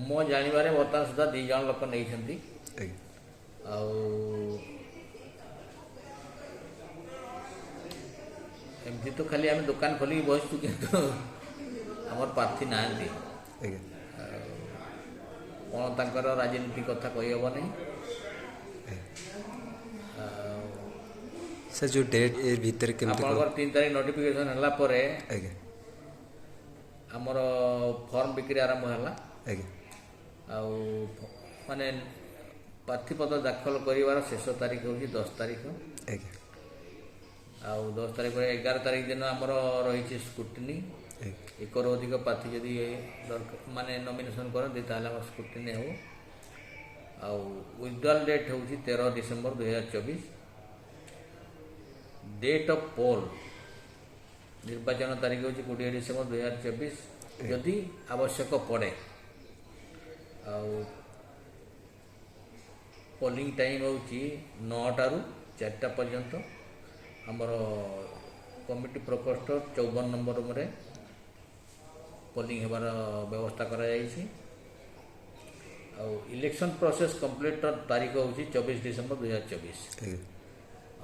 ମୋ ଜାଣିବାରେ ବର୍ତ୍ତମାନ ସୁଦ୍ଧା 2 ଜଣ ଲୋକ ନେଇଛନ୍ତି। ଆଜ୍ଞା ଆଉ ଏମିତି ତ ଖାଲି ଆମେ ଦୋକାନ ଖୋଲିକି ବସିଛୁ, କିନ୍ତୁ ଆମର ପ୍ରାର୍ଥୀ ନାହାନ୍ତି। ଆଜ୍ଞା କ'ଣ ତାଙ୍କର ରାଜନୀତି କଥା କହିହେବ ନାହିଁ। ସାର୍ ଯେଉଁ ଡେଟ୍ ଏ ଭିତରେ କେମିତି କ'ଣ? ଆପଣଙ୍କର 3 ତାରିଖ ନୋଟିଫିକେସନ୍ ହେଲା ପରେ ଆଜ୍ଞା ଆମର ଫର୍ମ ବିକ୍ରି ଆରମ୍ଭ ହେଲା। ଆଜ୍ଞା ଆଉ ମାନେ ପ୍ରାର୍ଥୀପତ୍ର ଦାଖଲ କରିବାର ଶେଷ ତାରିଖ ହେଉଛି 10 ତାରିଖ। ଆଜ୍ଞା ଆଉ 10 ତାରିଖ ପରେ 11 ତାରିଖ ଦିନ ଆମର ରହିଛି ସ୍କୁଟିନି। ଆଜ୍ଞା ଏକରୁ ଅଧିକ ପ୍ରାର୍ଥୀ ଯଦି ମାନେ ନମିନେସନ୍ କରନ୍ତି ତାହେଲେ ଆମର ସ୍କୁଟିନି ହେବ। ଆଉ ୱିଥଡ୍ରଲ୍ ଡେଟ୍ ହେଉଛି 13 ଡିସେମ୍ବର 2024। ଡେଟ୍ ଅଫ୍ ପୋଲ୍ ନିର୍ବାଚନ ତାରିଖ ହେଉଛି 20 ଡିସେମ୍ବର 2024 ଯଦି ଆବଶ୍ୟକ ପଡ଼େ। ଆଉ ପୋଲିଂ ଟାଇମ୍ ହେଉଛି 9ଟାରୁ 4ଟା ପର୍ଯ୍ୟନ୍ତ। ଆମର କମିଟି ପ୍ରକୋଷ୍ଠ 54 ନମ୍ବର ରୁମ୍ରେ ପୋଲିଂ ହେବାର ବ୍ୟବସ୍ଥା କରାଯାଇଛି। ଆଉ ଇଲେକ୍ସନ୍ ପ୍ରୋସେସ୍ କମ୍ପ୍ଲିଟ୍ର ତାରିଖ ହେଉଛି 24 ଡିସେମ୍ବର 2024। ଆଜ୍ଞା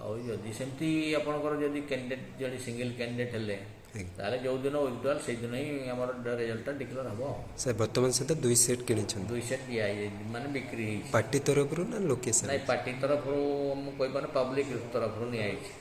ଆଉ ଯଦି ସେମିତି ଆପଣଙ୍କର ଯଦି କ୍ୟାଣ୍ଡିଡେଟ୍ ଯଦି ସିଙ୍ଗିଲ୍ କ୍ୟାଣ୍ଡିଡେଟ୍ ହେଲେ ଆଜ୍ଞା ତାହେଲେ ଯେଉଁଦିନ ୱିଥଡ୍ରଲ୍ ସେଇଦିନ ହିଁ ଆମର ରେଜଲ୍ଟଟା ଡିକ୍ଲେୟାର ହେବ। ସାର୍ ବର୍ତ୍ତମାନ ସୁଦ୍ଧା 2 ସେଟ୍ କିଣିଛନ୍ତି? 2 ସେଟ୍ ଦିଆହେଇଯାଇଛି, ମାନେ ବିକ୍ରି ହେଇଛି। ପାର୍ଟି ତରଫରୁ ନା ଲୋକେସନ୍? ନାଇଁ, ପାର୍ଟି ତରଫରୁ ମୁଁ କହିପାରୁନି, ପବ୍ଲିକ୍ ତରଫରୁ ନିଆଯାଇଛି।